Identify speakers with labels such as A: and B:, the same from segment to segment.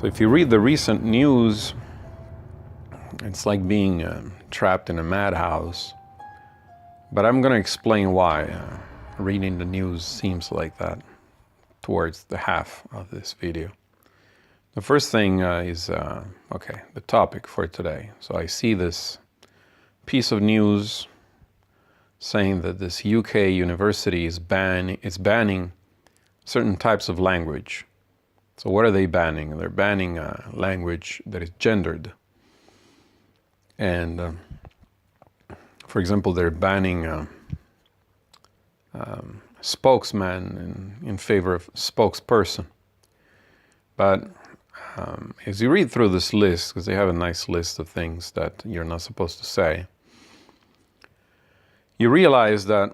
A: So if you read the recent news, it's like being trapped in a madhouse. But I'm going to explain why reading the news seems like that towards the half of this video. The first thing is, the topic for today. So I see this piece of news saying that this UK university is banning certain types of language. So what are they banning? They're banning language that is gendered. And for example, they're banning spokesman in favor of spokesperson. But as you read through this list, because they have a nice list of things that you're not supposed to say, you realize that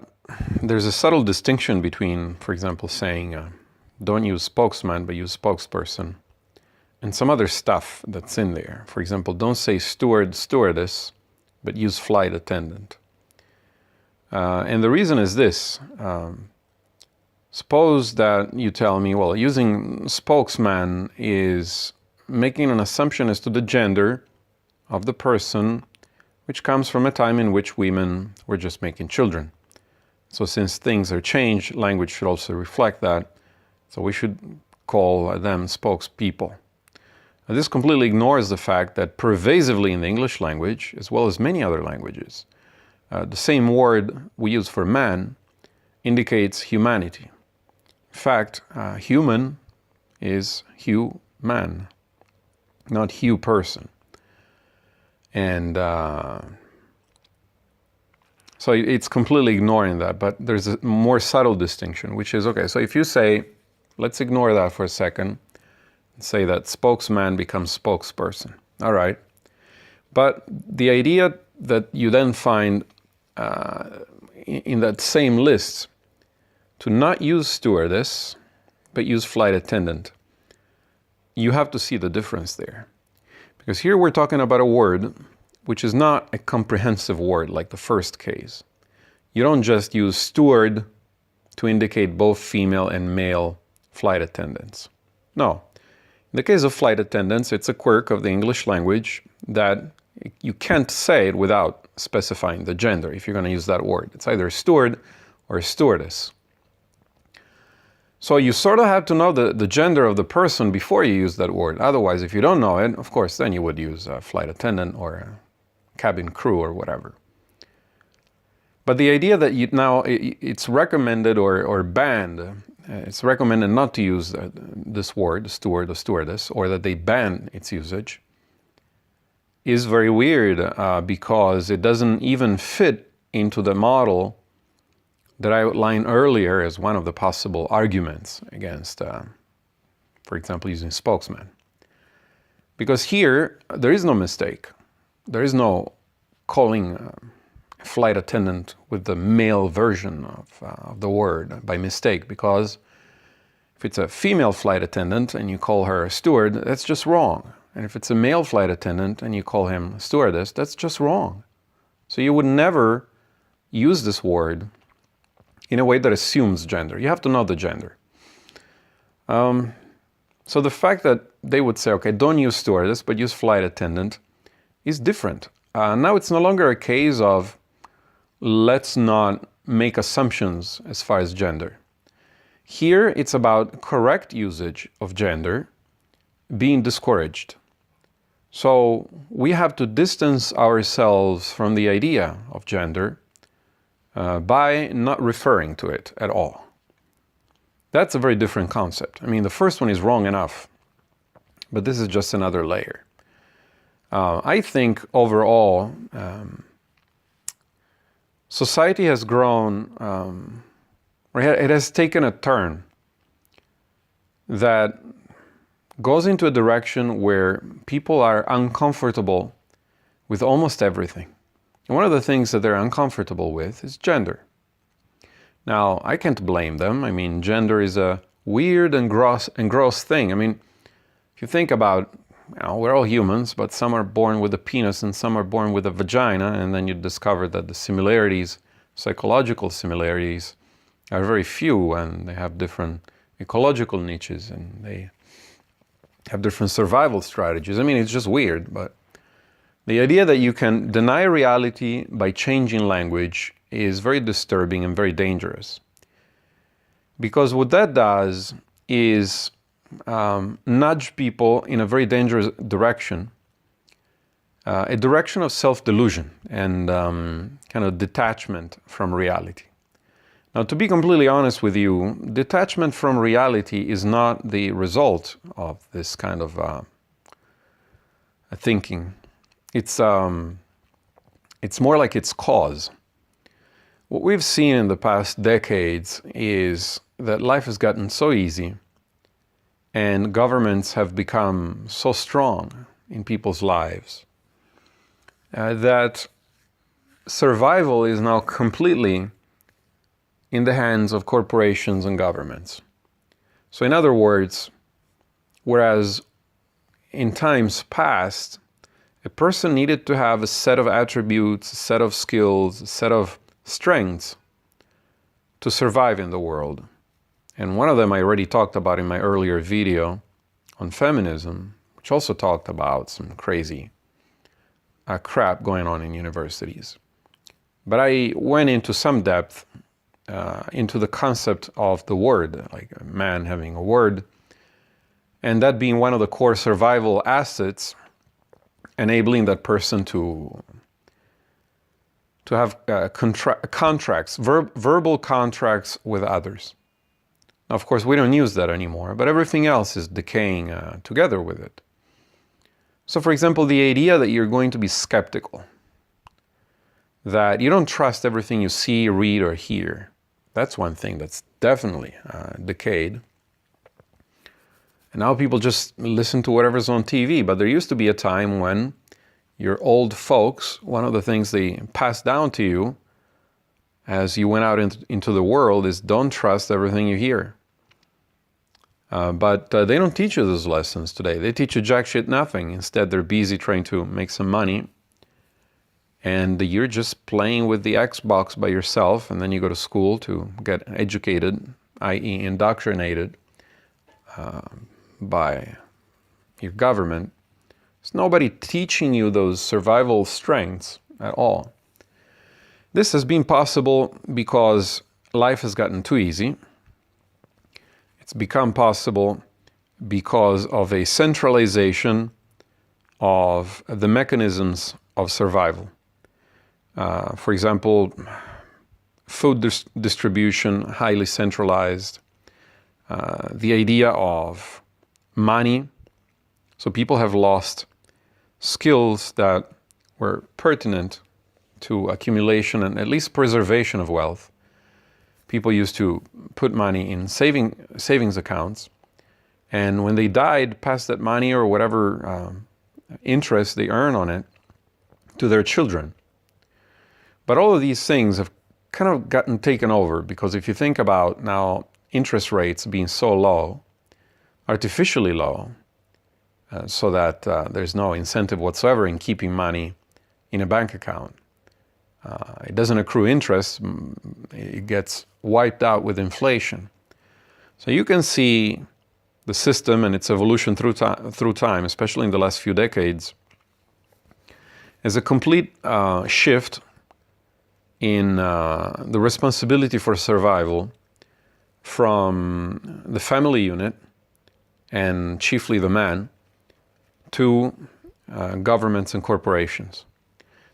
A: there's a subtle distinction between, for example, saying don't use spokesman, but use spokesperson, and some other stuff that's in there. For example, don't say steward, stewardess, but use flight attendant. And the reason is this. Suppose that you tell me, well, using spokesman is making an assumption as to the gender of the person, which comes from a time in which women were just making children. So since things are changed, language should also reflect that. So we should call them spokespeople. Now, this completely ignores the fact that pervasively in the English language, as well as many other languages, the same word we use for man indicates humanity. In fact, human is human, not hue person. And so it's completely ignoring that, but there's a more subtle distinction, which is, okay, so if you say, let's ignore that for a second, and say that spokesman becomes spokesperson. All right. But the idea that you then find in that same list to not use stewardess, but use flight attendant, you have to see the difference there. Because here we're talking about a word which is not a comprehensive word like the first case. You don't just use steward to indicate both female and male flight attendants. No. In the case of flight attendants, it's a quirk of the English language that you can't say it without specifying the gender if you're going to use that word. It's either steward or stewardess. So you sort of have to know the gender of the person before you use that word. Otherwise, if you don't know it, of course, then you would use a flight attendant or cabin crew or whatever. But the idea that it's recommended or banned, it's recommended not to use this word, steward or stewardess, or that they ban its usage, is very weird because it doesn't even fit into the model that I outlined earlier as one of the possible arguments against, for example, using spokesman. Because here, there is no mistake. There is no calling a flight attendant with the male version of the word by mistake, because if it's a female flight attendant and you call her a steward, that's just wrong. And if it's a male flight attendant and you call him a stewardess, that's just wrong. So you would never use this word in a way that assumes gender. You have to know the gender. So the fact that they would say, okay, don't use stewardess, but use flight attendant, is different. Now it's no longer a case of let's not make assumptions as far as gender. Here it's about correct usage of gender being discouraged. So we have to distance ourselves from the idea of gender by not referring to it at all. That's a very different concept. I mean, the first one is wrong enough, but this is just another layer. I think overall, society has grown, it has taken a turn that goes into a direction where people are uncomfortable with almost everything. And one of the things that they're uncomfortable with is gender. Now, I can't blame them. I mean, gender is a weird and gross thing. I mean, if you think about, we're all humans, but some are born with a penis and some are born with a vagina, and then you discover that the similarities, psychological similarities, are very few, and they have different ecological niches, and they have different survival strategies. I mean, it's just weird, but the idea that you can deny reality by changing language is very disturbing and very dangerous. Because what that does is nudge people in a very dangerous direction, a direction of self-delusion and kind of detachment from reality. Now, to be completely honest with you, detachment from reality is not the result of this kind of thinking. It's more like its cause. What we've seen in the past decades is that life has gotten so easy and governments have become so strong in people's lives that survival is now completely in the hands of corporations and governments. So in other words, whereas in times past, a person needed to have a set of attributes, a set of skills, a set of strengths to survive in the world. And one of them I already talked about in my earlier video on feminism, which also talked about some crazy crap going on in universities. But I went into some depth into the concept of the word, like a man having a word, and that being one of the core survival assets, enabling that person to have contracts, verbal contracts with others. Now, of course, we don't use that anymore, but everything else is decaying together with it. So, for example, the idea that you're going to be skeptical, that you don't trust everything you see, read, or hear, that's one thing that's definitely decayed. And now people just listen to whatever's on TV, but there used to be a time when your old folks, one of the things they passed down to you as you went out into the world is don't trust everything you hear. But they don't teach you those lessons today. They teach you jack shit nothing. Instead, they're busy trying to make some money. And you're just playing with the Xbox by yourself, and then you go to school to get educated, i.e. indoctrinated by your government. There's nobody teaching you those survival strengths at all. This has been possible because life has gotten too easy. It's become possible because of a centralization of the mechanisms of survival. For example, food distribution, highly centralized. The idea of money. So people have lost skills that were pertinent to accumulation and at least preservation of wealth. People used to put money in savings accounts, and when they died, pass that money or whatever interest they earn on it to their children. But all of these things have kind of gotten taken over, because if you think about now interest rates being so low, artificially low, so that there's no incentive whatsoever in keeping money in a bank account. It doesn't accrue interest, it gets wiped out with inflation. So you can see the system and its evolution through time, especially in the last few decades, as a complete shift in the responsibility for survival from the family unit, and chiefly the man, to governments and corporations.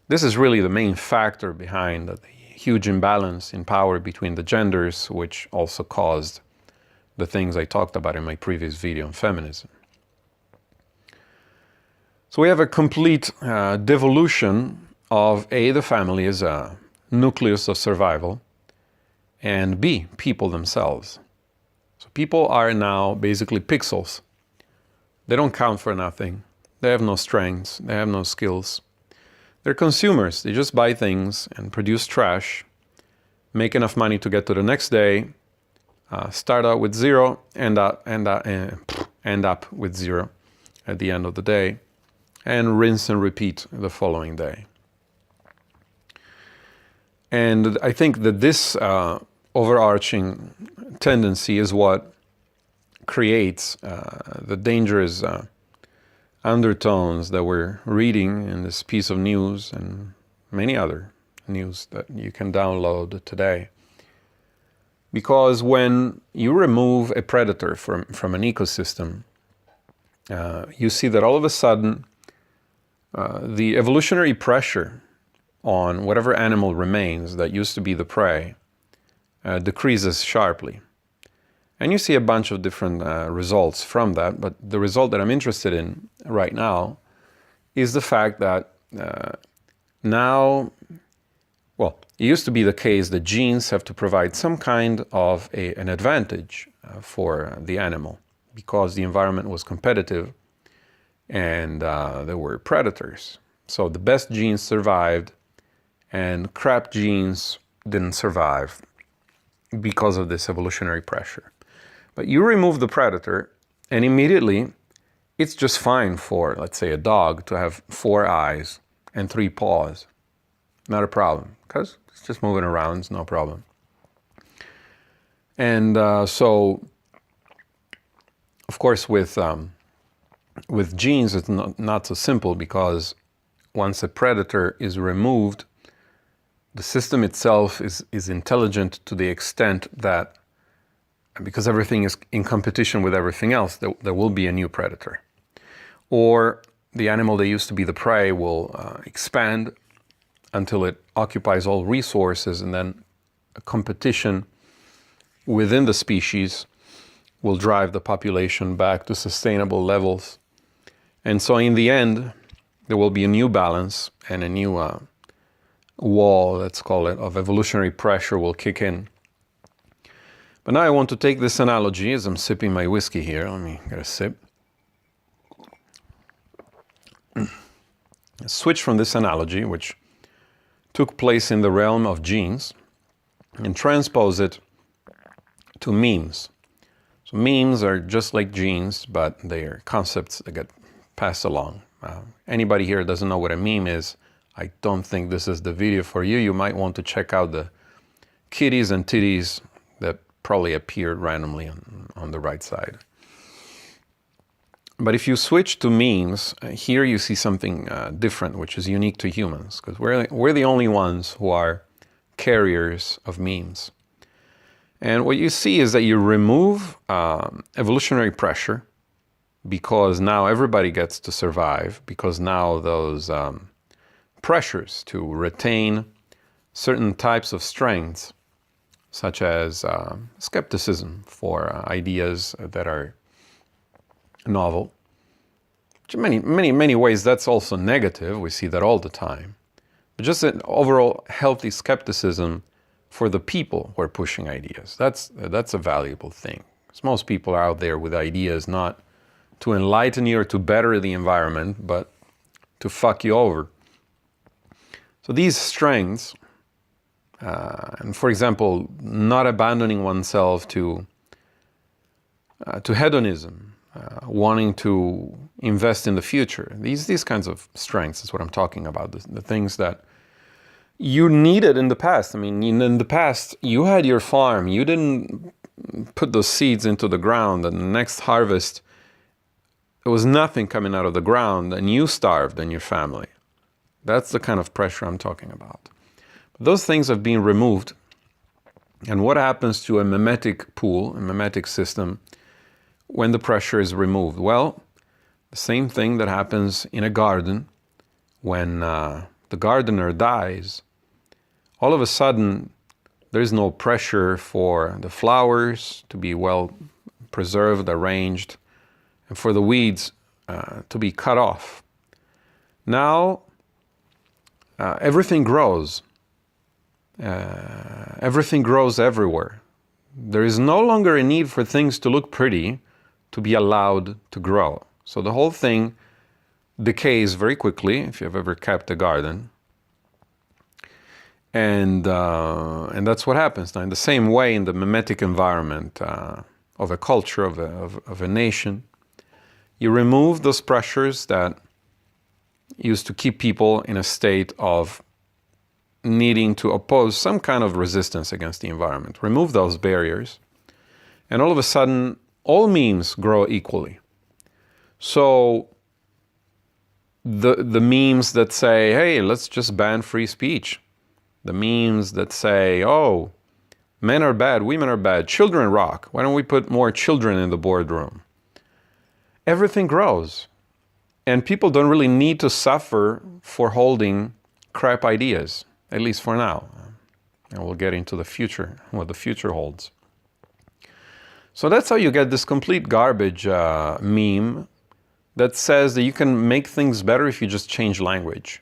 A: This is really the main factor behind the huge imbalance in power between the genders, which also caused the things I talked about in my previous video on feminism. So we have a complete devolution of A, the family as a nucleus of survival, and B, people themselves. So people are now basically pixels. They don't count for nothing. They have no strengths. They have no skills. They're consumers. They just buy things and produce trash, make enough money to get to the next day, start out with zero, end up with zero at the end of the day, and rinse and repeat the following day. And I think that this overarching tendency is what creates the dangerous undertones that we're reading in this piece of news and many other news that you can download today. Because when you remove a predator from an ecosystem, you see that all of a sudden the evolutionary pressure on whatever animal remains that used to be the prey decreases sharply. And you see a bunch of different results from that, but the result that I'm interested in right now is the fact that now, well, it used to be the case that genes have to provide some kind of an advantage for the animal because the environment was competitive and there were predators. So the best genes survived and crap genes didn't survive because of this evolutionary pressure. But you remove the predator and immediately it's just fine for, let's say, a dog to have 4 eyes and 3 paws. Not a problem, because it's just moving around, it's no problem. And so, of course, with genes, it's not so simple, because once a predator is removed, the system itself is intelligent to the extent that, because everything is in competition with everything else, there will be a new predator. Or the animal that used to be the prey will expand until it occupies all resources, and then a competition within the species will drive the population back to sustainable levels. And so in the end, there will be a new balance, and a new wall, let's call it, of evolutionary pressure will kick in. But now I want to take this analogy as I'm sipping my whiskey here. Let me get a sip. Switch from this analogy, which took place in the realm of genes, and transpose it to memes. So memes are just like genes, but they are concepts that get passed along. Anybody here doesn't know what a meme is, I don't think this is the video for you. You might want to check out the kitties and titties that probably appeared randomly on the right side. But if you switch to memes, here you see something different, which is unique to humans, because we're the only ones who are carriers of memes. And what you see is that you remove evolutionary pressure, because now everybody gets to survive, because now those pressures to retain certain types of strengths, such as skepticism for ideas that are novel. In many ways, that's also negative. We see that all the time. But just an overall healthy skepticism for the people who are pushing ideas. That's a valuable thing. Because most people are out there with ideas not to enlighten you or to better the environment, but to fuck you over. So these strengths, and for example, not abandoning oneself to hedonism, wanting to invest in the future. These kinds of strengths is what I'm talking about, the things that you needed in the past. I mean, in the past, you had your farm, you didn't put those seeds into the ground, and the next harvest, there was nothing coming out of the ground, and you starved and your family. That's the kind of pressure I'm talking about. But those things have been removed, and what happens to a mimetic pool, a mimetic system, when the pressure is removed? Well, the same thing that happens in a garden when the gardener dies. All of a sudden, there's no pressure for the flowers to be well preserved, arranged, and for the weeds to be cut off. Now, everything grows. Everything grows everywhere. There is no longer a need for things to look pretty to be allowed to grow. So the whole thing decays very quickly, if you've ever kept a garden. And that's what happens now. In the same way, in the mimetic environment of a culture, of a nation, you remove those pressures that used to keep people in a state of needing to oppose some kind of resistance against the environment. Remove those barriers, and all of a sudden, all memes grow equally. So the memes that say, hey, let's just ban free speech. The memes that say, oh, men are bad, women are bad, children rock. Why don't we put more children in the boardroom? Everything grows. And people don't really need to suffer for holding crap ideas, at least for now. And we'll get into the future, what the future holds. So that's how you get this complete garbage meme that says that you can make things better if you just change language.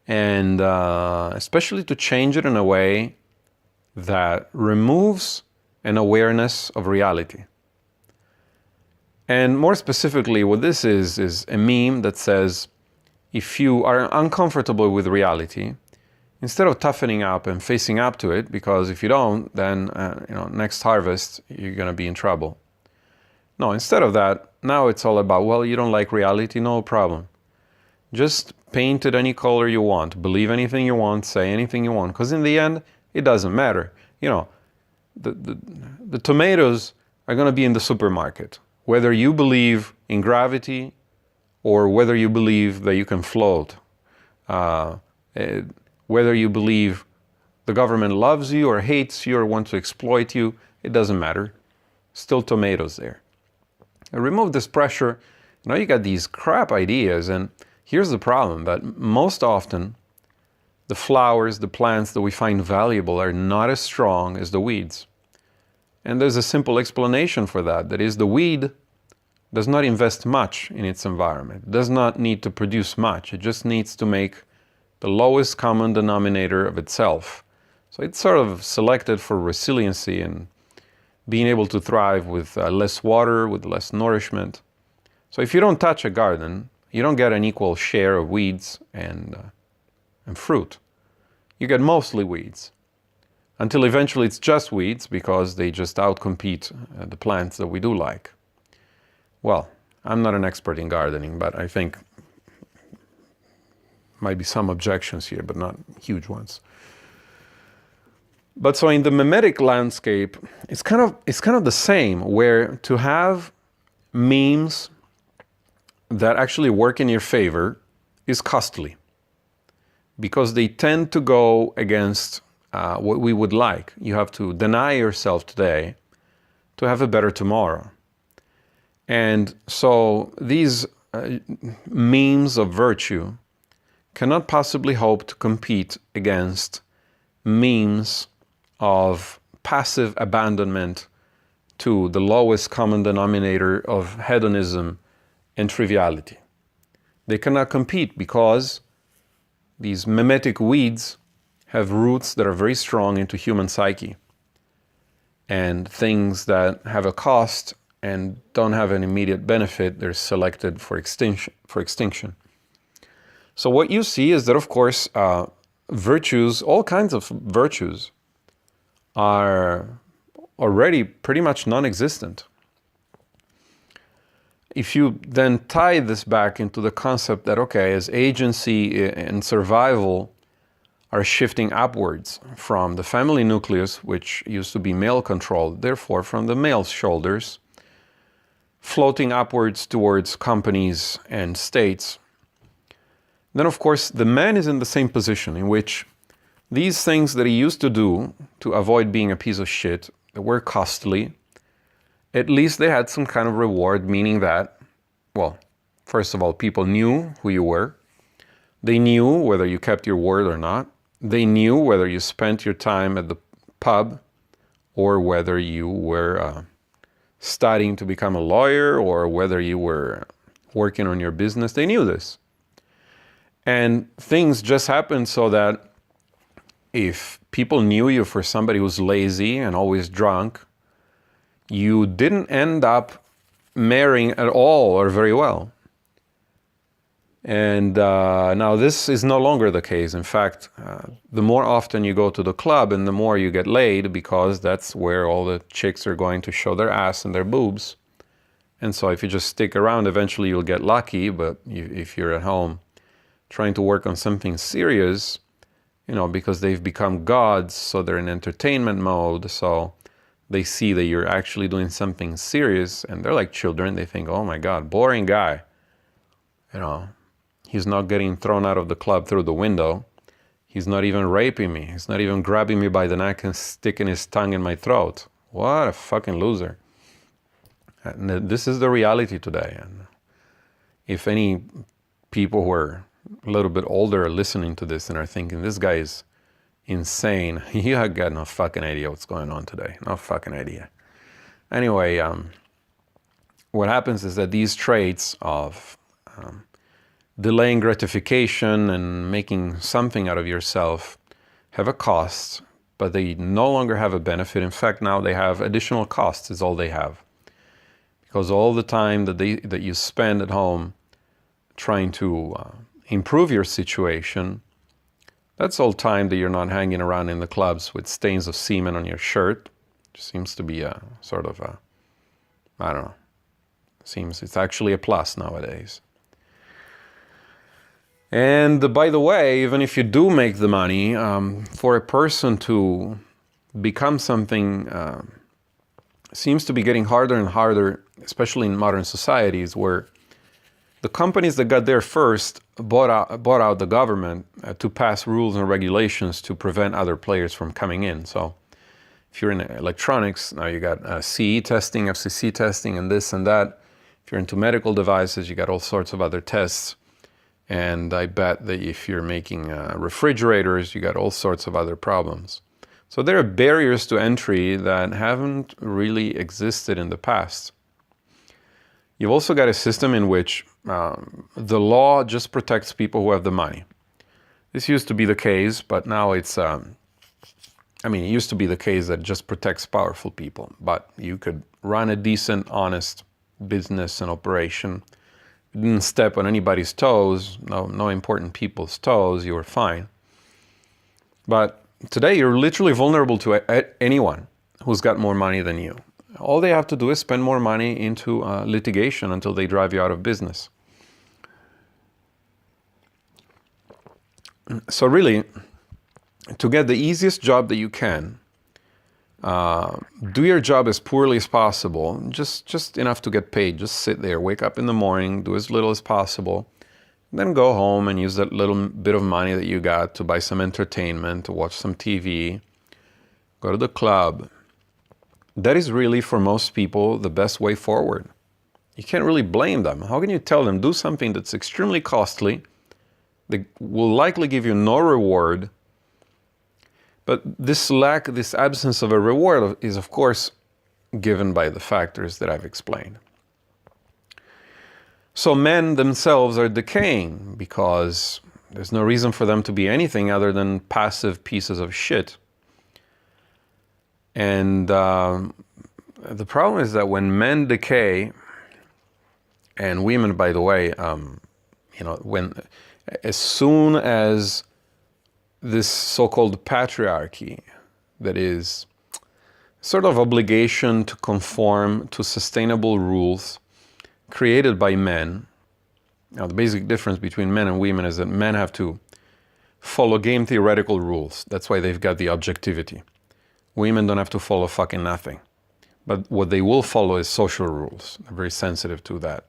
A: And especially to change it in a way that removes an awareness of reality. And more specifically, what this is a meme that says, if you are uncomfortable with reality, instead of toughening up and facing up to it, because if you don't, then next harvest, you're going to be in trouble. No, instead of that, now it's all about, well, you don't like reality, no problem. Just paint it any color you want, believe anything you want, say anything you want, because in the end, it doesn't matter. The tomatoes are going to be in the supermarket, whether you believe in gravity or whether you believe that you can float, whether you believe the government loves you or hates you or wants to exploit you, it doesn't matter. Still tomatoes there. And remove this pressure. Now you got these crap ideas, and here's the problem, that most often the flowers, the plants that we find valuable are not as strong as the weeds. And there's a simple explanation for that. That is, the weed does not invest much in its environment. It does not need to produce much. It just needs to make the lowest common denominator of itself. So it's sort of selected for resiliency and being able to thrive with less water, with less nourishment. So if you don't touch a garden, you don't get an equal share of weeds and fruit. You get mostly weeds, until eventually it's just weeds because they just outcompete the plants that we do like. Well, I'm not an expert in gardening, but I think might be some objections here, but not huge ones. But so in the mimetic landscape, it's kind of the same, where to have memes that actually work in your favor is costly, because they tend to go against what we would like. You have to deny yourself today to have a better tomorrow. And so these memes of virtue cannot possibly hope to compete against memes of passive abandonment to the lowest common denominator of hedonism and triviality. They cannot compete because these mimetic weeds have roots that are very strong into human psyche, and things that have a cost and don't have an immediate benefit, they're selected for extinction. So what you see is that, of course, virtues, all kinds of virtues, are already pretty much non-existent. If you then tie this back into the concept that, okay, as agency and survival are shifting upwards from the family nucleus, which used to be male-controlled, therefore from the male's shoulders, floating upwards towards companies and states, then of course the man is in the same position in which these things that he used to do to avoid being a piece of shit, that were costly, at least they had some kind of reward, meaning that, well, first of all, people knew who you were. They knew whether you kept your word or not. They knew whether you spent your time at the pub or whether you were studying to become a lawyer or whether you were working on your business. They knew this. And things just happened so that if people knew you for somebody who's lazy and always drunk, you didn't end up marrying at all or very well. And now this is no longer the case. In fact, the more often you go to the club and the more you get laid, because that's where all the chicks are going to show their ass and their boobs. And so if you just stick around, eventually you'll get lucky. But if you're at home trying to work on something serious, because they've become gods, so they're in entertainment mode, so they see that you're actually doing something serious, and they're like children. They think, oh my God, boring guy. You know, he's not getting thrown out of the club through the window. He's not even raping me. He's not even grabbing me by the neck and sticking his tongue in my throat. What a fucking loser. And this is the reality today. And if any people who are a little bit older are listening to this and are thinking, this guy is insane, you have got no fucking idea what's going on today. No fucking idea. Anyway, what happens is that these traits of delaying gratification and making something out of yourself have a cost, but they no longer have a benefit. In fact, now they have additional costs is all they have. Because all the time that you spend at home trying to improve your situation, that's all time that you're not hanging around in the clubs with stains of semen on your shirt. Which seems to be a sort of a, I don't know, seems it's actually a plus nowadays. And by the way, even if you do make the money, for a person to become something seems to be getting harder and harder, especially in modern societies where the companies that got there first bought out the government to pass rules and regulations to prevent other players from coming in. So if you're in electronics, now you got CE testing, FCC testing, and this and that. If you're into medical devices, you got all sorts of other tests. And I bet that if you're making refrigerators, you got all sorts of other problems. So there are barriers to entry that haven't really existed in the past. You've also got a system in which the law just protects people who have the money. This used to be the case, but now it's, it used to be the case that it just protects powerful people. But you could run a decent, honest business and operation. You didn't step on anybody's toes, no important people's toes, you were fine. But today you're literally vulnerable to anyone who's got more money than you. All they have to do is spend more money into litigation until they drive you out of business. So really, to get the easiest job that you can, do your job as poorly as possible, just enough to get paid. Just sit there, wake up in the morning, do as little as possible, then go home and use that little bit of money that you got to buy some entertainment, to watch some TV, go to the club. That is really, for most people, the best way forward. You can't really blame them. How can you tell them, do something that's extremely costly, that will likely give you no reward, but this absence of a reward is, of course, given by the factors that I've explained. So men themselves are decaying because there's no reason for them to be anything other than passive pieces of shit. And the problem is that when men decay, and women, by the way, as soon as this so-called patriarchy, that is sort of obligation to conform to sustainable rules created by men. Now, the basic difference between men and women is that men have to follow game theoretical rules. That's why they've got the objectivity. Women don't have to follow fucking nothing. But what they will follow is social rules. They're very sensitive to that.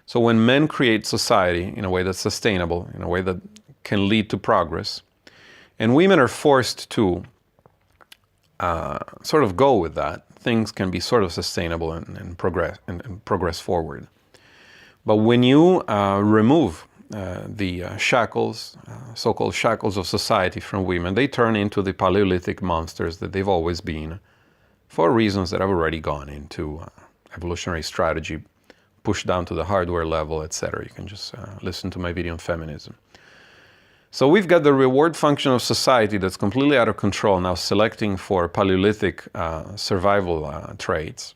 A: So when men create society in a way that's sustainable, in a way that can lead to progress, and women are forced to sort of go with that, things can be sort of sustainable and progress forward. But when you remove the shackles, so-called shackles of society from women, they turn into the Paleolithic monsters that they've always been, for reasons that I've already gone into, evolutionary strategy, pushed down to the hardware level, etc. You can just listen to my video on feminism. So we've got the reward function of society that's completely out of control, now selecting for Paleolithic survival traits.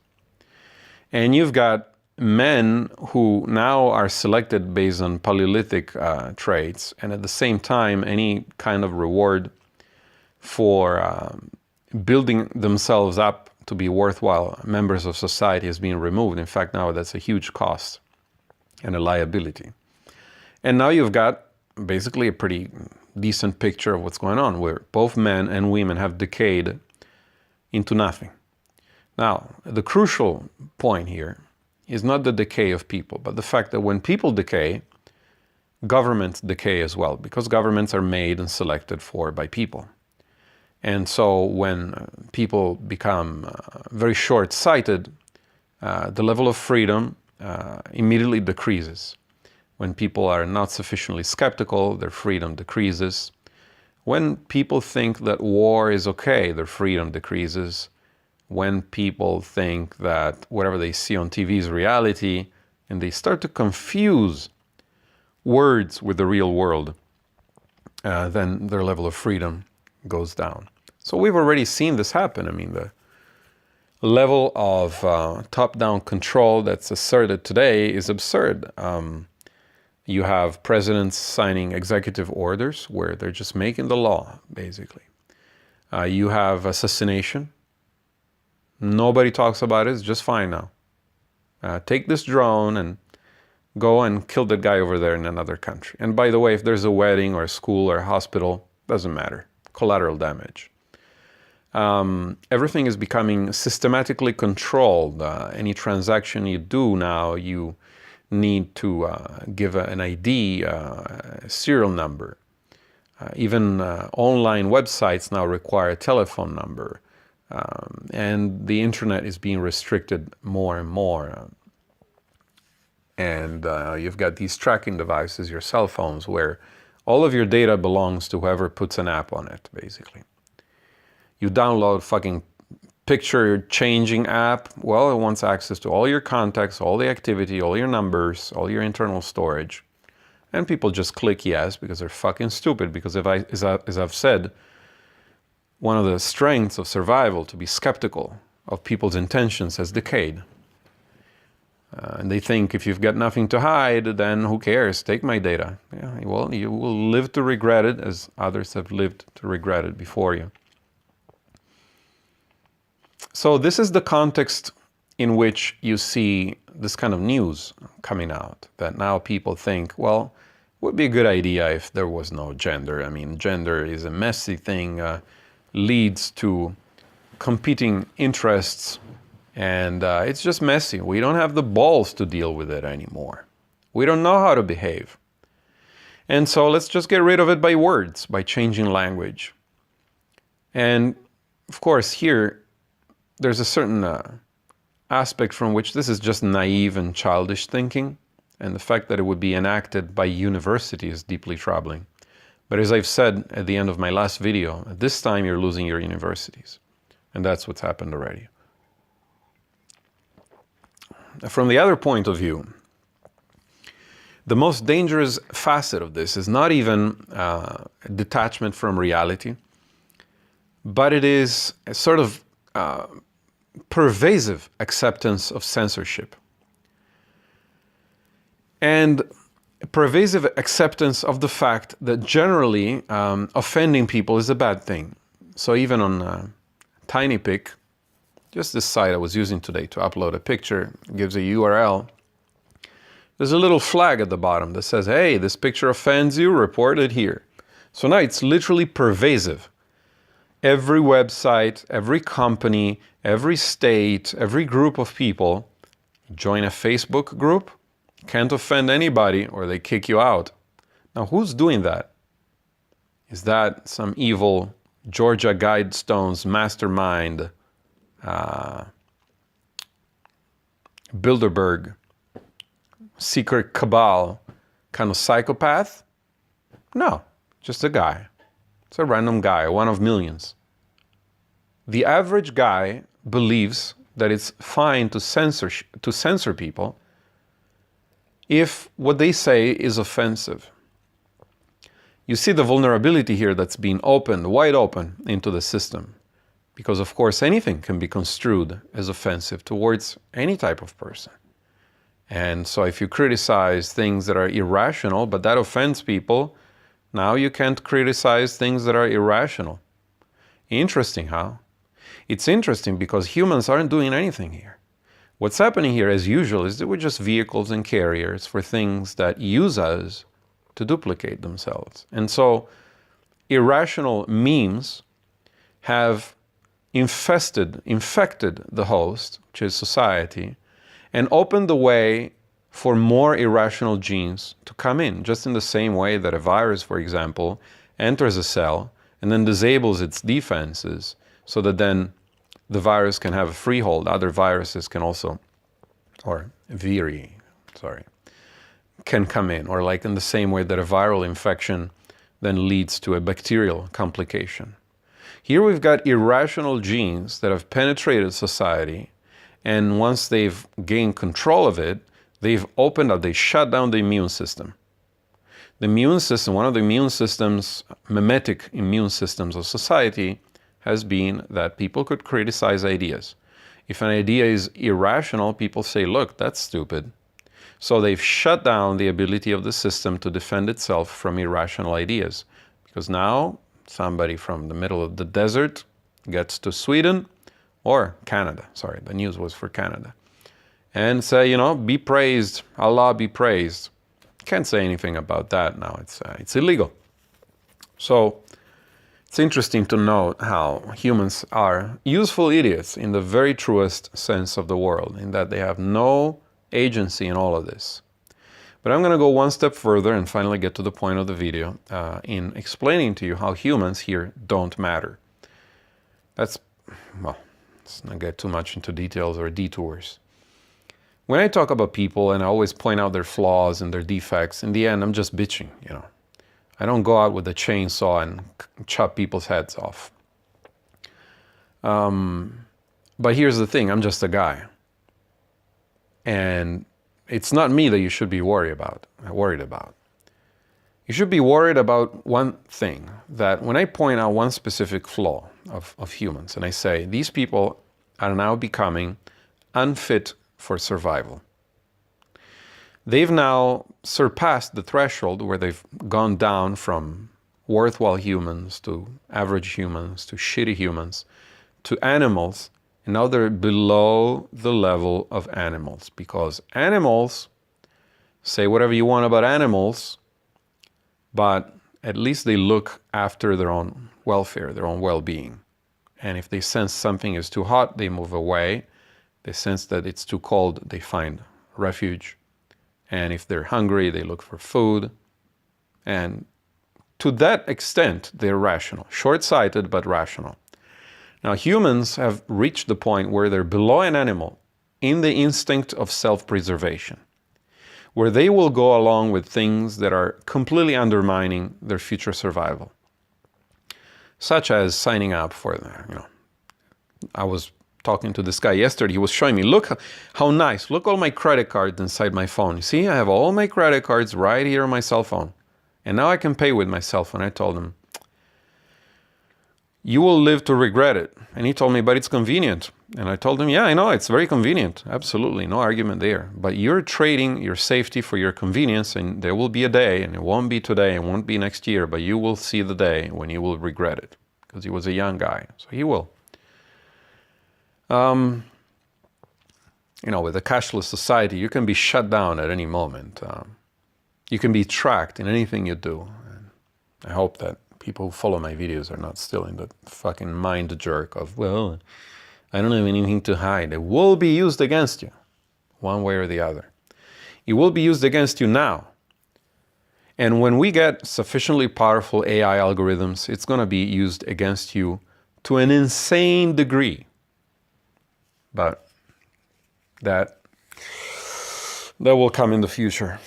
A: And you've got men who now are selected based on Paleolithic traits, and at the same time, any kind of reward for building themselves up to be worthwhile members of society is being removed. In fact, now that's a huge cost and a liability. And now you've got basically a pretty decent picture of what's going on, where both men and women have decayed into nothing. Now, the crucial point here is not the decay of people, but the fact that when people decay, governments decay as well, because governments are made and selected for by people. And so when people become very short-sighted, the level of freedom immediately decreases. When people are not sufficiently skeptical, their freedom decreases. When people think that war is okay, their freedom decreases. When people think that whatever they see on TV is reality, and they start to confuse words with the real world, then their level of freedom goes down. So we've already seen this happen. I mean, the level of top-down control that's asserted today is absurd. You have presidents signing executive orders where they're just making the law, basically. You have assassination. Nobody talks about it. It's just fine now. Take this drone and go and kill that guy over there in another country. And by the way, if there's a wedding or a school or a hospital, doesn't matter. Collateral damage. Everything is becoming systematically controlled. Any transaction you do now, you need to give an ID, a serial number. Even online websites now require a telephone number. And the internet is being restricted more and more. And you've got these tracking devices, your cell phones, where all of your data belongs to whoever puts an app on it, basically. You download fucking picture changing app, well, it wants access to all your contacts, all the activity, all your numbers, all your internal storage. And people just click yes because they're fucking stupid. Because as I've said, one of the strengths of survival, to be skeptical of people's intentions, has decayed. And they think if you've got nothing to hide, then who cares? Take my data. Yeah, well, you will live to regret it as others have lived to regret it before you. So this is the context in which you see this kind of news coming out, that now people think, well, it would be a good idea if there was no gender. I mean, gender is a messy thing, leads to competing interests, and it's just messy. We don't have the balls to deal with it anymore. We don't know how to behave. And so let's just get rid of it by words, by changing language. And of course, here, there's a certain aspect from which this is just naive and childish thinking, and the fact that it would be enacted by university is deeply troubling. But as I've said at the end of my last video, at this time you're losing your universities, and that's what's happened already. From the other point of view, the most dangerous facet of this is not even detachment from reality, but it is a sort of pervasive acceptance of censorship and pervasive acceptance of the fact that generally offending people is a bad thing. So even on TinyPic, just this site I was using today to upload a picture, gives a URL. There's a little flag at the bottom that says, hey, this picture offends you, report it here. So now it's literally pervasive. Every website, every company, every state, every group of people join a Facebook group, can't offend anybody or they kick you out. Now, who's doing that? Is that some evil Georgia Guidestones mastermind, Bilderberg, secret cabal kind of psychopath? No, just a guy. It's a random guy, one of millions. The average guy believes that it's fine to censor people if what they say is offensive. You see the vulnerability here that's being opened, wide open, into the system. Because, of course, anything can be construed as offensive towards any type of person. And so if you criticize things that are irrational, but that offends people, now you can't criticize things that are irrational. Interesting, huh? It's interesting because humans aren't doing anything here. What's happening here, as usual, is that we're just vehicles and carriers for things that use us to duplicate themselves. And so irrational memes have infected the host, which is society, and opened the way for more irrational genes to come in, just in the same way that a virus, for example, enters a cell and then disables its defenses so that then the virus can have a freehold. Other viruses can also, or viri, can come in, or like in the same way that a viral infection then leads to a bacterial complication. Here we've got irrational genes that have penetrated society, and once they've gained control of it, they've opened up, they shut down the immune system. The immune system, one of the immune systems, mimetic immune systems of society, has been that people could criticize ideas. If an idea is irrational, people say, look, that's stupid. So they've shut down the ability of the system to defend itself from irrational ideas. Because now somebody from the middle of the desert gets to Sweden or Canada, sorry, the news was for Canada, and say, you know, be praised, Allah be praised. Can't say anything about that now, it's illegal. So it's interesting to note how humans are useful idiots in the very truest sense of the world, in that they have no agency in all of this. But I'm going to go one step further and finally get to the point of the video in explaining to you how humans here don't matter. That's, well, let's not get too much into details or detours. When I talk about people and I always point out their flaws and their defects, in the end, I'm just bitching, you know. I don't go out with a chainsaw and chop people's heads off. But here's the thing, I'm just a guy. And it's not me that you should be worried about. You should be worried about one thing, that when I point out one specific flaw of humans, and I say, these people are now becoming unfit for survival. They've now surpassed the threshold where they've gone down from worthwhile humans to average humans to shitty humans to animals, and now they're below the level of animals, because animals, say whatever you want about animals, but at least they look after their own welfare, their own well-being. And if they sense something is too hot, they move away. They sense that it's too cold, they find refuge. And if they're hungry, they look for food. And to that extent, they're rational. Short-sighted, but rational. Now, humans have reached the point where they're below an animal in the instinct of self-preservation, where they will go along with things that are completely undermining their future survival, such as signing up for, you know, I was talking to this guy yesterday, he was showing me, look how nice, look all my credit cards inside my phone. You see, I have all my credit cards right here on my cell phone. And now I can pay with my cell phone. I told him, you will live to regret it. And he told me, but it's convenient. And I told him, yeah, I know, it's very convenient. Absolutely, no argument there. But you're trading your safety for your convenience, and there will be a day, and it won't be today, it won't be next year, but you will see the day when you will regret it. Because he was a young guy, so he will. You know, with a cashless society, you can be shut down at any moment. You can be tracked in anything you do. And I hope that people who follow my videos are not still in the fucking mind jerk of, well, I don't have anything to hide. It will be used against you, one way or the other. It will be used against you now. And when we get sufficiently powerful AI algorithms, it's going to be used against you to an insane degree. But that will come in the future.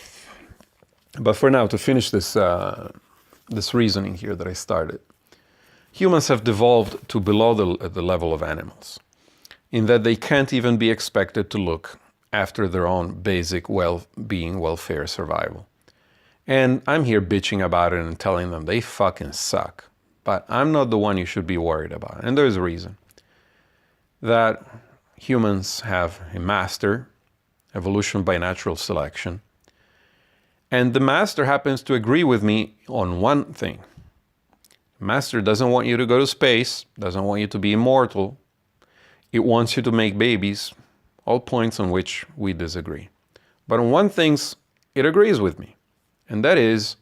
A: But for now, to finish this reasoning here that I started, humans have devolved to below the level of animals, in that they can't even be expected to look after their own basic well-being, welfare, survival. And I'm here bitching about it and telling them they fucking suck. But I'm not the one you should be worried about. And there's a reason. That humans have a master, evolution by natural selection. And the master happens to agree with me on one thing. The master doesn't want you to go to space, doesn't want you to be immortal. It wants you to make babies, all points on which we disagree. But on one thing, it agrees with me. And that is,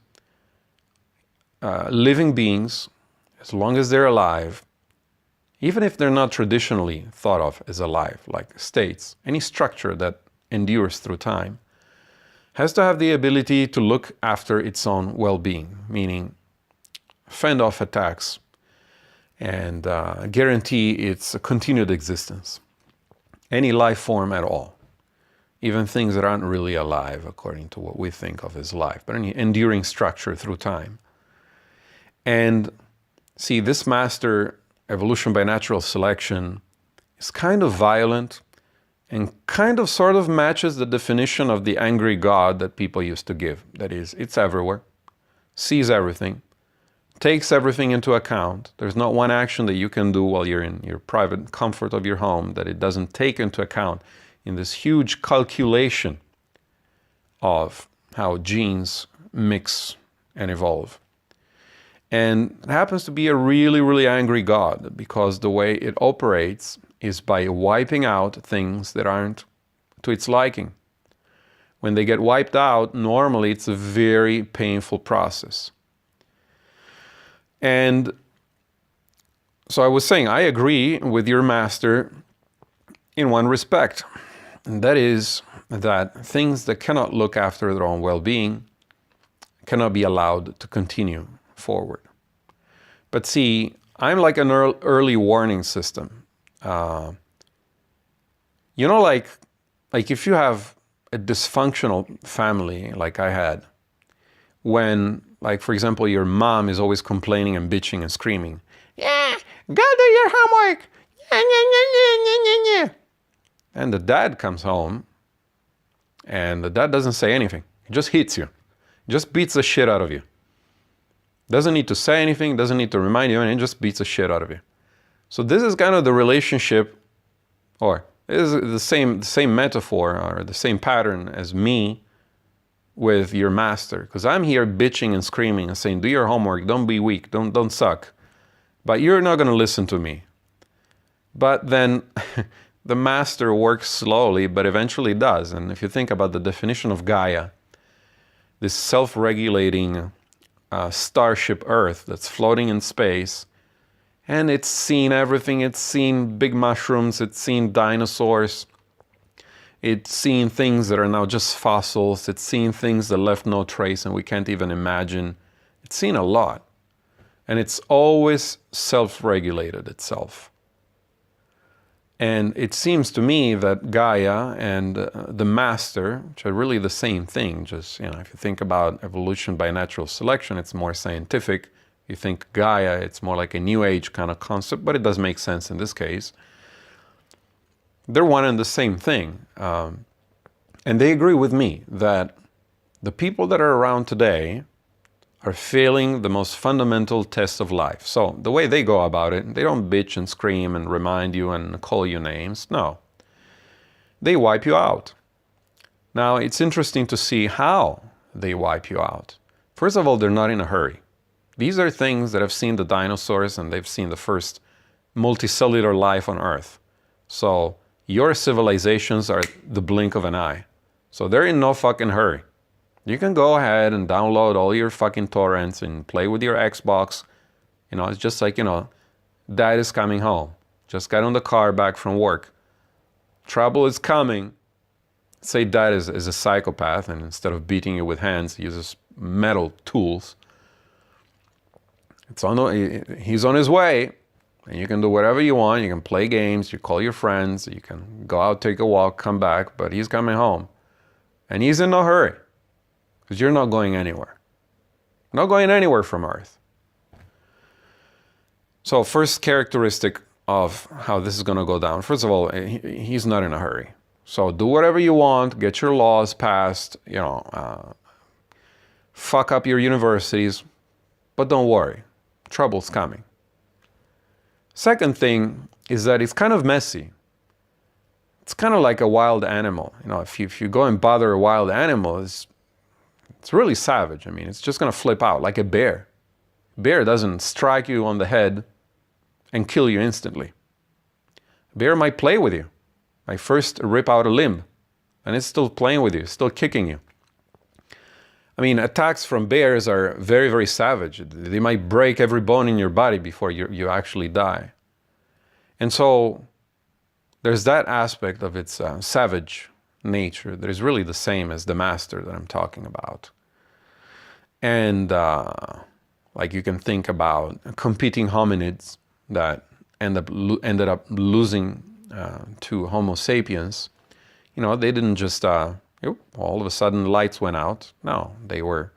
A: living beings, as long as they're alive, even if they're not traditionally thought of as alive, like states, any structure that endures through time, has to have the ability to look after its own well-being, meaning fend off attacks and guarantee its continued existence. Any life form at all, even things that aren't really alive according to what we think of as life, but any enduring structure through time. And see, this master, evolution by natural selection, is kind of violent and kind of sort of matches the definition of the angry God that people used to give. That is, it's everywhere, sees everything, takes everything into account. There's not one action that you can do while you're in your private comfort of your home that it doesn't take into account in this huge calculation of how genes mix and evolve. And it happens to be a really, really angry God because the way it operates is by wiping out things that aren't to its liking. When they get wiped out, normally it's a very painful process. And so I was saying, I agree with your master in one respect, and that is that things that cannot look after their own well-being cannot be allowed to continue forward. But see, I'm like an early warning system. You know, like if you have a dysfunctional family like I had, when, like, for example, your mom is always complaining and bitching and screaming, "Yeah, go do your homework. Yeah, yeah, yeah, yeah, yeah, yeah." And the dad comes home, and the dad doesn't say anything. He just hits you. He just beats the shit out of you. Doesn't need to say anything, doesn't need to remind you, and he just beats the shit out of you. So this is kind of the relationship, or this is the same metaphor, or the same pattern as me with your master. Because I'm here bitching and screaming and saying, do your homework, don't be weak, don't suck. But you're not going to listen to me. But then the master works slowly, but eventually does. And if you think about the definition of Gaia, this self-regulating starship Earth that's floating in space, and it's seen everything. It's seen big mushrooms, it's seen dinosaurs, it's seen things that are now just fossils, it's seen things that left no trace and we can't even imagine. It's seen a lot. And it's always self-regulated itself. And it seems to me that Gaia and the master, which are really the same thing, just, you know, if you think about evolution by natural selection, it's more scientific. You think Gaia, it's more like a new age kind of concept, but it does make sense in this case. They're one and the same thing. And they agree with me that the people that are around today are failing the most fundamental test of life. So the way they go about it, they don't bitch and scream and remind you and call you names. No. They wipe you out. Now, it's interesting to see how they wipe you out. First of all, they're not in a hurry. These are things that have seen the dinosaurs and they've seen the first multicellular life on Earth. So your civilizations are the blink of an eye. So they're in no fucking hurry. You can go ahead and download all your fucking torrents and play with your Xbox. You know, it's just like, you know, dad is coming home. Just got on the car back from work. Trouble is coming. Say dad is a psychopath, and instead of beating you with hands, he uses metal tools. He's on his way, and you can do whatever you want. You can play games, you call your friends, you can go out, take a walk, come back, but he's coming home. And he's in no hurry. Because you're not going anywhere. Not going anywhere from Earth. So first characteristic of how this is going to go down. First of all, he's not in a hurry. So do whatever you want, get your laws passed, you know, fuck up your universities, but don't worry, trouble's coming. Second thing is that it's kind of messy. It's kind of like a wild animal. You know, if you go and bother a wild animal, it's really savage. I mean, it's just going to flip out like a bear. Bear doesn't strike you on the head and kill you instantly. A bear might play with you. Might first rip out a limb, and it's still playing with you, still kicking you. I mean, attacks from bears are very, very savage. They might break every bone in your body before you actually die. And so there's that aspect of its savage nature that is really the same as the master that I'm talking about. And like you can think about competing hominids that ended up losing to Homo sapiens. You know, they didn't just all of a sudden lights went out. No, they were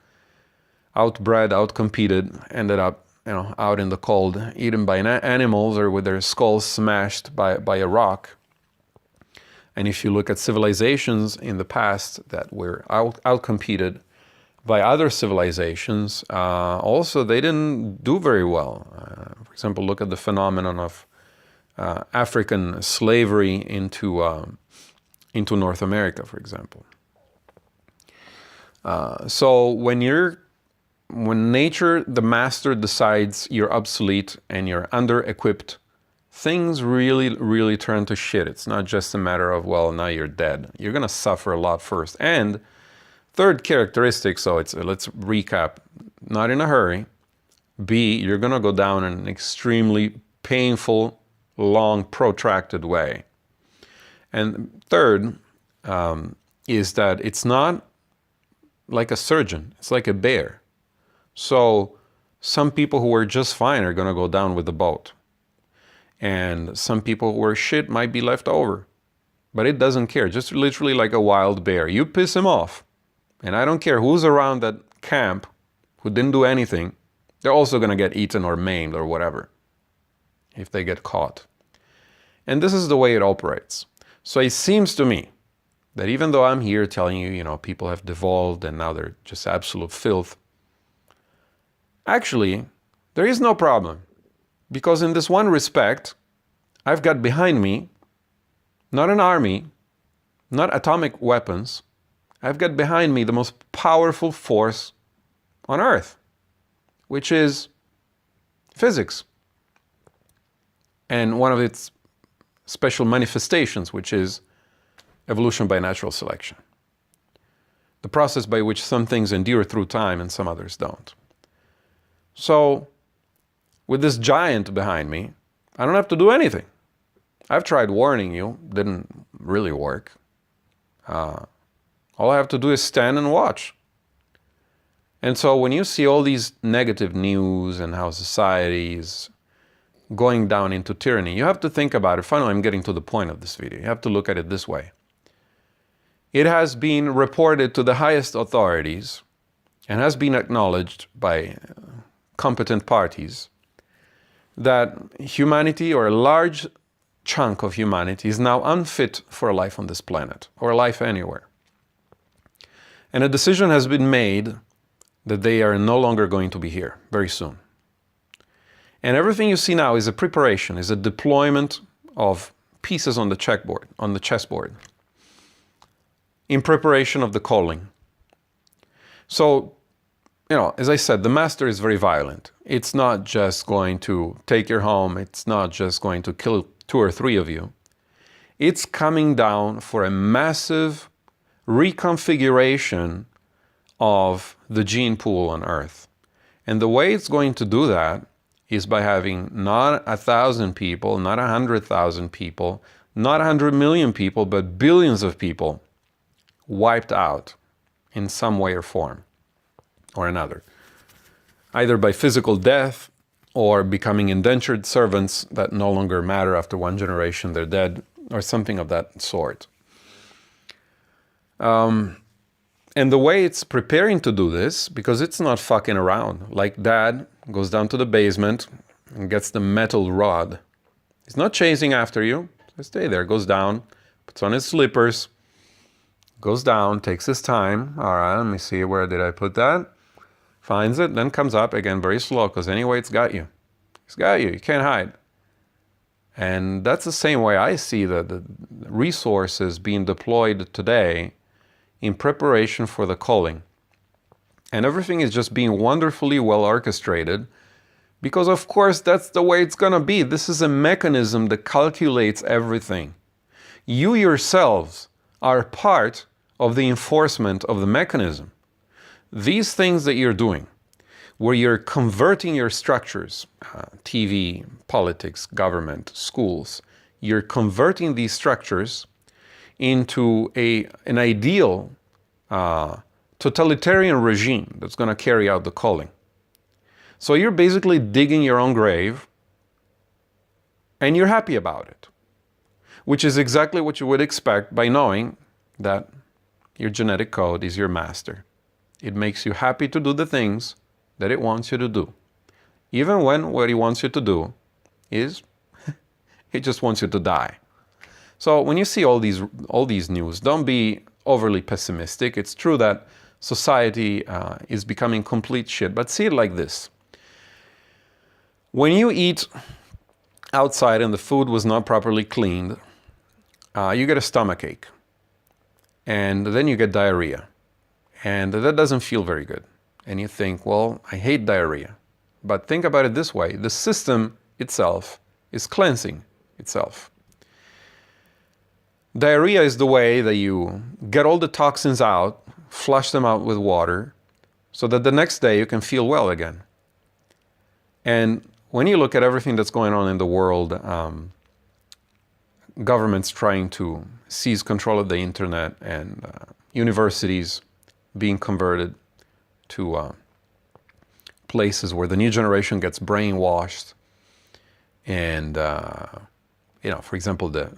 A: outbred, outcompeted, ended up out in the cold, eaten by animals or with their skulls smashed by a rock. And if you look at civilizations in the past that were outcompeted by other civilizations, also they didn't do very well. For example, look at the phenomenon of African slavery into North America, for example. So when nature, the master, decides you're obsolete and you're under-equipped, things really, really turn to shit. It's not just a matter of, well, now you're dead. You're going to suffer a lot first. And third characteristic, so let's recap, not in a hurry. B, you're going to go down in an extremely painful, long, protracted way. And third is that it's not like a surgeon. It's like a bear. So some people who are just fine are going to go down with the boat. And some people who are shit might be left over. But it doesn't care. Just literally like a wild bear. You piss him off. And I don't care who's around that camp who didn't do anything. They're also going to get eaten or maimed or whatever if they get caught. And this is the way it operates. So it seems to me that even though I'm here telling you, people have devolved and now they're just absolute filth, actually, there is no problem. Because in this one respect, I've got behind me not an army, not atomic weapons. I've got behind me the most powerful force on Earth, which is physics. And one of its special manifestations, which is evolution by natural selection. The process by which some things endure through time and some others don't. So, with this giant behind me, I don't have to do anything. I've tried warning you, didn't really work. All I have to do is stand and watch. And so when you see all these negative news and how society is going down into tyranny, you have to think about it. Finally, I'm getting to the point of this video. You have to look at it this way. It has been reported to the highest authorities and has been acknowledged by competent parties that humanity, or a large chunk of humanity, is now unfit for life on this planet or life anywhere. And a decision has been made that they are no longer going to be here very soon. And everything you see now is a preparation, is a deployment of pieces on the chessboard, in preparation of the calling. So, as I said, the master is very violent. It's not just going to take your home. It's not just going to kill 2 or 3 of you. It's coming down for a massive reconfiguration of the gene pool on Earth. And the way it's going to do that is by having not 1,000 people, not 100,000 people, not 100 million people, but billions of people wiped out in some way or form or another, either by physical death or becoming indentured servants that no longer matter after 1 generation, they're dead, or something of that sort. And the way it's preparing to do this, because it's not fucking around, like Dad goes down to the basement and gets the metal rod. He's not chasing after you. So stay there, goes down, puts on his slippers, goes down, takes his time. All right, let me see, where did I put that? Finds it, then comes up again very slow, because anyway, it's got you. It's got you. You can't hide. And that's the same way I see the resources being deployed today in preparation for the calling. And everything is just being wonderfully well orchestrated, because of course that's the way it's going to be. This is a mechanism that calculates everything. You yourselves are part of the enforcement of the mechanism. These things that you're doing, where you're converting your structures, TV, politics, government, schools, you're converting these structures into an ideal totalitarian regime that's going to carry out the calling. So you're basically digging your own grave, and you're happy about it, which is exactly what you would expect by knowing that your genetic code is your master. It makes you happy to do the things that it wants you to do, even when what it wants you to do is it just wants you to die. So when you see all these news, don't be overly pessimistic. It's true that society is becoming complete shit, but see it like this. When you eat outside and the food was not properly cleaned, you get a stomach ache, and then you get diarrhea, and that doesn't feel very good. And you think, well, I hate diarrhea. But think about it this way. The system itself is cleansing itself. Diarrhea is the way that you get all the toxins out, flush them out with water, so that the next day you can feel well again. And when you look at everything that's going on in the world, governments trying to seize control of the internet, and universities being converted to places where the new generation gets brainwashed. And, for example, the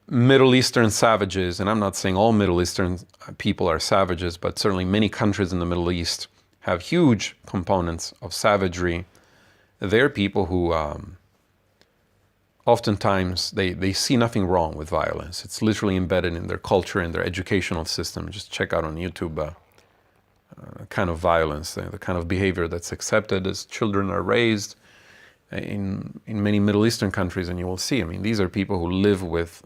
A: Middle Eastern savages, and I'm not saying all Middle Eastern people are savages, but certainly many countries in the Middle East have huge components of savagery. They're people who oftentimes they see nothing wrong with violence. It's literally embedded in their culture and their educational system. Just check out on YouTube kind of violence, the kind of behavior that's accepted as children are raised in many Middle Eastern countries, and you will see. I mean, these are people who live with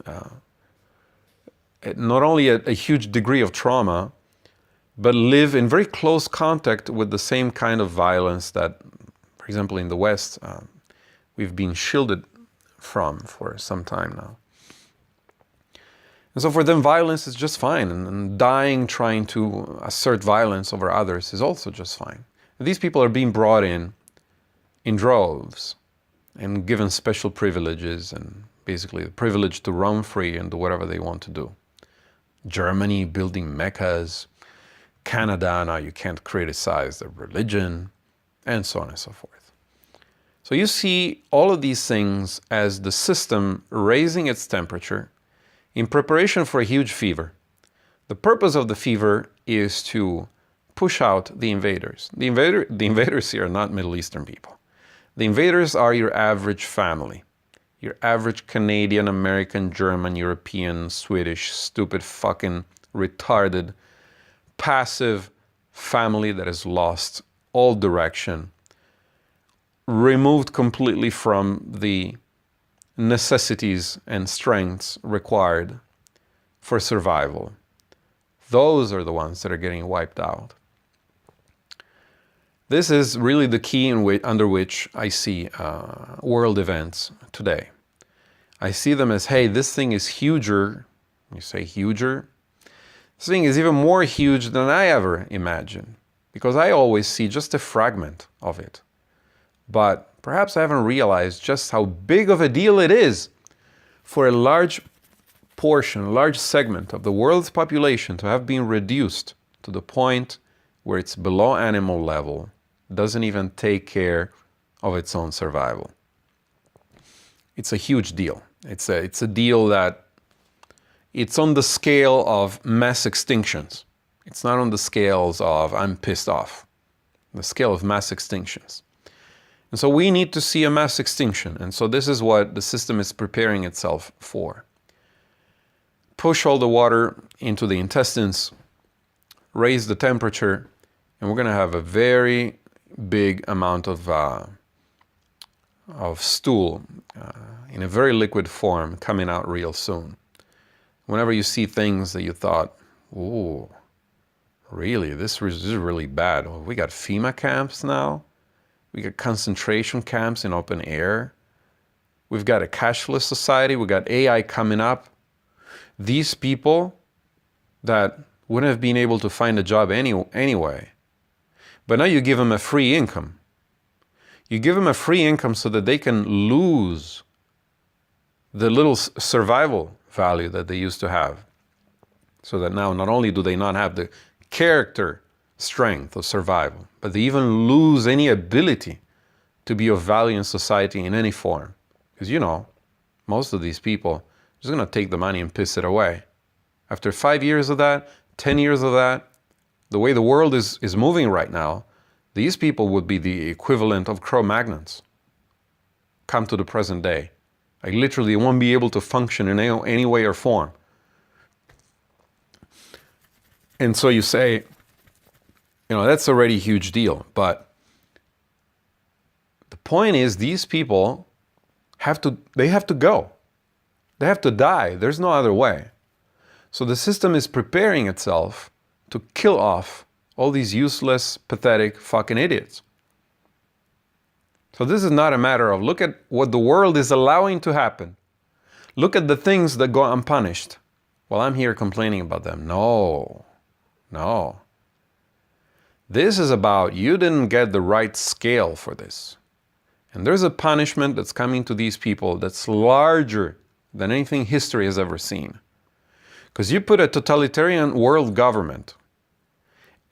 A: not only a huge degree of trauma, but live in very close contact with the same kind of violence that, for example, in the West, we've been shielded from for some time now. And so for them, violence is just fine, and dying trying to assert violence over others is also just fine. And these people are being brought in droves and given special privileges, and basically the privilege to roam free and do whatever they want to do. Germany building meccas, Canada, now you can't criticize their religion, and so on and so forth. So you see all of these things as the system raising its temperature in preparation for a huge fever. The purpose of the fever is to push out the invaders. The invaders here are not Middle Eastern people. The invaders are your average family. Your average Canadian, American, German, European, Swedish, stupid, fucking, retarded, passive family that has lost all direction, removed completely from the necessities and strengths required for survival. Those are the ones that are getting wiped out. This is really the key under which I see world events today. I see them as, hey, this thing is huger. You say huger? This thing is even more huge than I ever imagined, because I always see just a fragment of it. But perhaps I haven't realized just how big of a deal it is for a large portion, a large segment of the world's population to have been reduced to the point where it's below animal level, doesn't even take care of its own survival. It's a huge deal. It's a deal that it's on the scale of mass extinctions. It's not on the scales of I'm pissed off. The scale of mass extinctions. And so we need to see a mass extinction. And so this is what the system is preparing itself for. Push all the water into the intestines, raise the temperature, and we're going to have a very big amount of stool in a very liquid form coming out real soon. Whenever you see things that you thought, ooh, really, this is really bad. Oh, we got FEMA camps now. We got concentration camps in open air. We've got a cashless society. We got AI coming up. These people that wouldn't have been able to find a job anyway, But now you give them a free income. You give them a free income so that they can lose the little survival value that they used to have. So that now not only do they not have the character strength of survival, but they even lose any ability to be of value in society in any form. Because most of these people are just going to take the money and piss it away. After 5 years of that, 10 years of that, the way the world is moving right now, these people would be the equivalent of Cro-Magnons come to the present day. Like literally won't be able to function in any way or form. And so you say, that's already a huge deal. But the point is these people have to go. They have to die. There's no other way. So the system is preparing itself to kill off all these useless, pathetic fucking idiots. So this is not a matter of look at what the world is allowing to happen. Look at the things that go unpunished. Well, I'm here complaining about them. No. This is about you didn't get the right scale for this. And there's a punishment that's coming to these people that's larger than anything history has ever seen. Because you put a totalitarian world government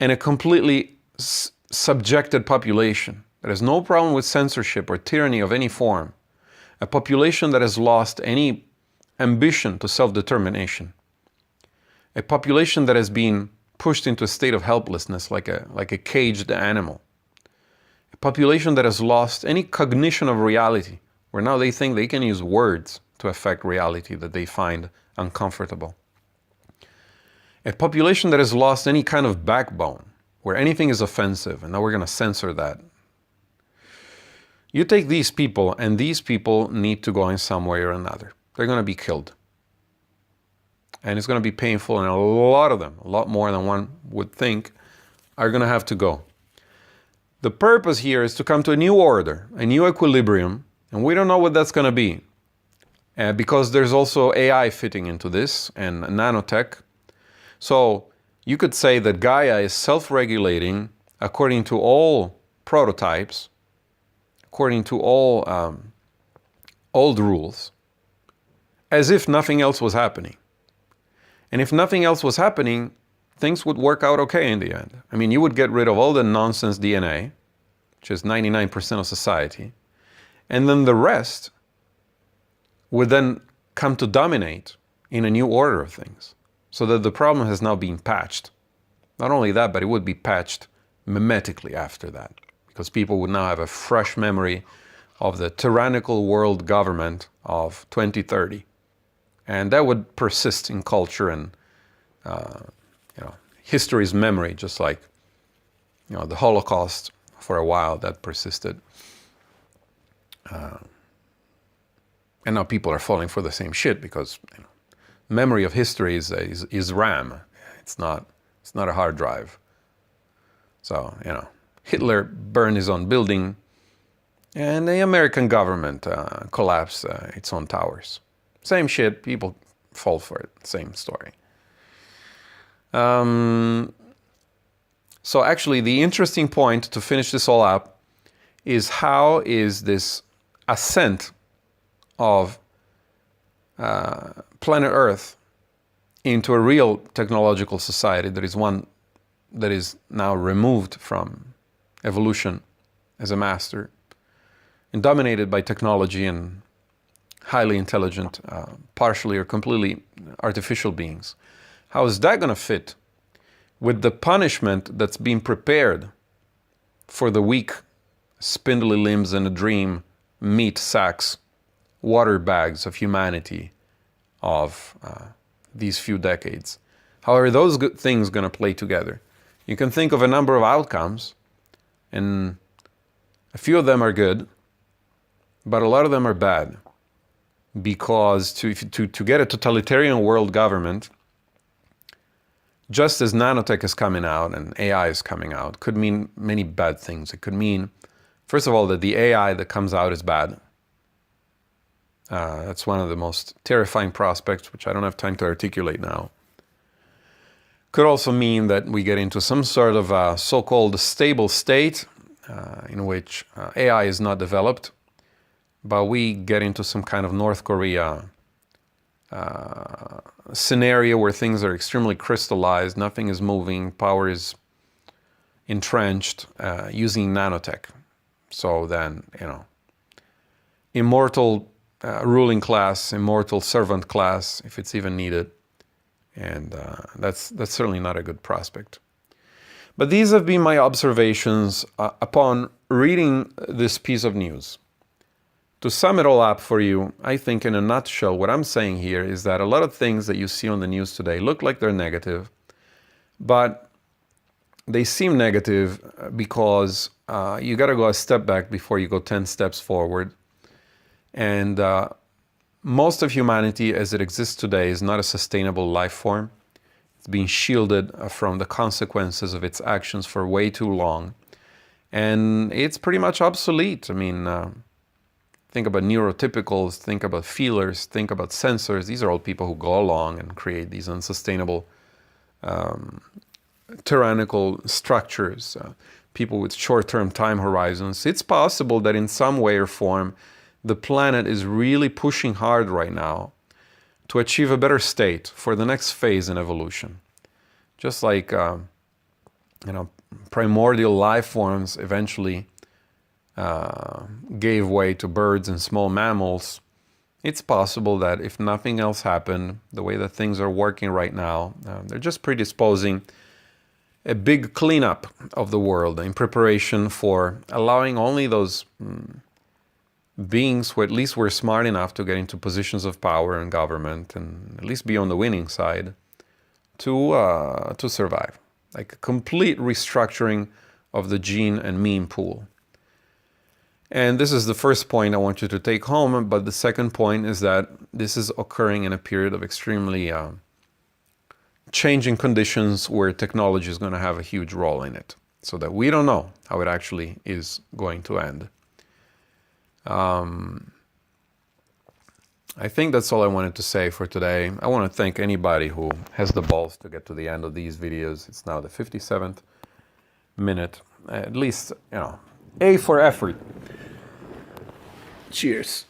A: and a completely subjected population that has no problem with censorship or tyranny of any form, a population that has lost any ambition to self-determination, a population that has been pushed into a state of helplessness like a caged animal, a population that has lost any cognition of reality, where now they think they can use words to affect reality that they find uncomfortable. A population that has lost any kind of backbone, where anything is offensive, and now we're going to censor that. You take these people, and these people need to go in some way or another. They're going to be killed. And it's going to be painful, and a lot of them, a lot more than one would think, are going to have to go. The purpose here is to come to a new order, a new equilibrium, and we don't know what that's going to be. Because there's also AI fitting into this, and nanotech. So you could say that Gaia is self-regulating according to all prototypes, according to all old rules, as if nothing else was happening. And if nothing else was happening, things would work out okay in the end. I mean, you would get rid of all the nonsense DNA, which is 99% of society, and then the rest would then come to dominate in a new order of things. So that the problem has now been patched. Not only that, but it would be patched mimetically after that. Because people would now have a fresh memory of the tyrannical world government of 2030. And that would persist in culture and history's memory, just like the Holocaust for a while that persisted. And now people are falling for the same shit because memory of history is RAM. It's not a hard drive. So Hitler burned his own building, and the American government collapsed its own towers. Same shit. People fall for it. Same story. So actually, the interesting point to finish this all up is how is this ascent of planet Earth into a real technological society that is one that is now removed from evolution as a master and dominated by technology and highly intelligent, partially or completely artificial beings. How is that going to fit with the punishment that's being prepared for the weak, spindly limbs and a dream, meat sacks, water bags of humanity of these few decades? How are those good things going to play together? You can think of a number of outcomes, and a few of them are good, but a lot of them are bad. Because to get a totalitarian world government, just as nanotech is coming out and AI is coming out, could mean many bad things. It could mean, first of all, that the AI that comes out is bad. That's one of the most terrifying prospects, which I don't have time to articulate now. Could also mean that we get into some sort of a so-called stable state in which AI is not developed, but we get into some kind of North Korea scenario where things are extremely crystallized, nothing is moving, power is entrenched using nanotech. So then, immortal ruling class, immortal servant class, if it's even needed. And that's certainly not a good prospect. But these have been my observations upon reading this piece of news. To sum it all up for you, I think in a nutshell, what I'm saying here is that a lot of things that you see on the news today look like they're negative, but they seem negative because you got to go a step back before you go 10 steps forward. And most of humanity as it exists today is not a sustainable life form. It's being shielded from the consequences of its actions for way too long. And it's pretty much obsolete. I mean, think about neurotypicals, think about feelers, think about sensors. These are all people who go along and create these unsustainable, tyrannical structures, people with short-term time horizons. It's possible that in some way or form, the planet is really pushing hard right now to achieve a better state for the next phase in evolution. Just like, primordial life forms eventually gave way to birds and small mammals, it's possible that if nothing else happened, the way that things are working right now, they're just predisposing a big cleanup of the world in preparation for allowing only those beings who at least were smart enough to get into positions of power in government and at least be on the winning side to survive. Like a complete restructuring of the gene and meme pool. And this is the first point I want you to take home, but the second point is that this is occurring in a period of extremely changing conditions where technology is going to have a huge role in it, so that we don't know how it actually is going to end. I think that's all I wanted to say for today. I want to thank anybody who has the balls to get to the end of these videos. It's now the 57th minute. At least, A for effort. Cheers.